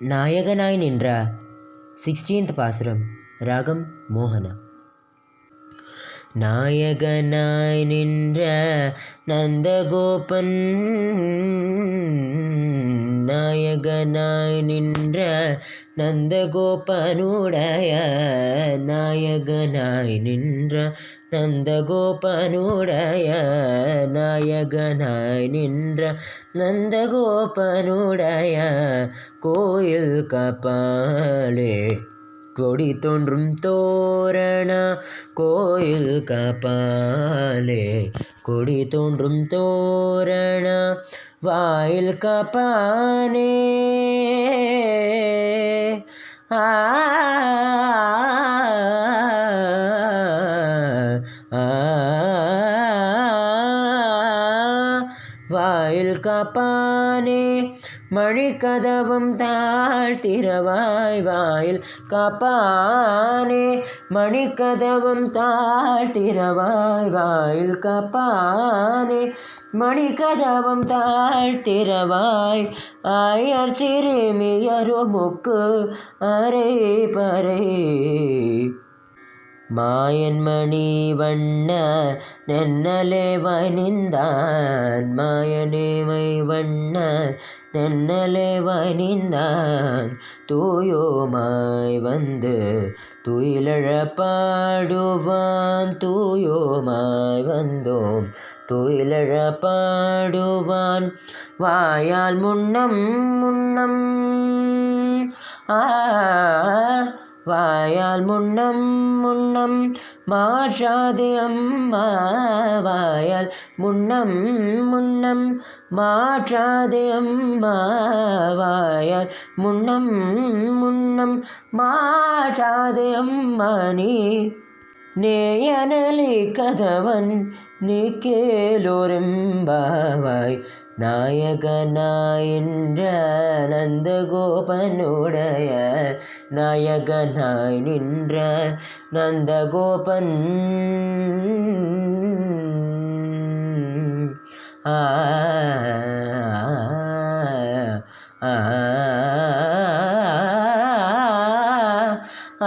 நாயகனாய் நின்ற 16th பாசுரம். ராகம் மோகன. நாயகனாய் நின்ற நந்தகோபன், நாயகனாய் நின்ற நந்தகோபனுடைய, நாயகனாய் நின்ற நந்தகோபனுடைய, நாயகனாய் நின்ற நந்தகோபனுடைய கோயில் காப்பாலே கொடி தோன்றும் தோரண, கோயில் காப்பாலே கொடி தோன்றும் தோரண, வாயில் காப்பானே வாயில் காப்பானே மணிக்கதவம் தாழ்த்திரவாய், வாயில் காப்பானே மணிக்கதவம் தாழ்த்திரவாய், வாயில் காப்பானே மணிக்கதவம் தாழ்த்திரவாய், ஆயர் சிறுமியரோ முக்கு அரை பறை, மாயன் மணி வண்ண நென்னலே வனிந்தான், மாயனேமை வண்ண நென்னலே வனிந்தான், தூயோமாய் வந்து துயிலழ பாடுவான், தூயோமாய் வந்தோம் துயிலழ பாடுவான், வாயால் முன்னம் முன்னம் வாயால் முன்னம் முன்னம் மாற்றாதே அம்மா, வாயால் முன்னம் முன்னம் மாற்றாதே அம்மா, வாயால் முன்னம் முன்னம் மாற்றாதே அம்மா, நீ நேயனலை கதவன் நீ கேலோரெம்பாவாய், நாயகனாயின்ற நந்தகோபனுடைய, நாயகனாய் நின்ற நந்தகோபன். ஆ ஆ ஆ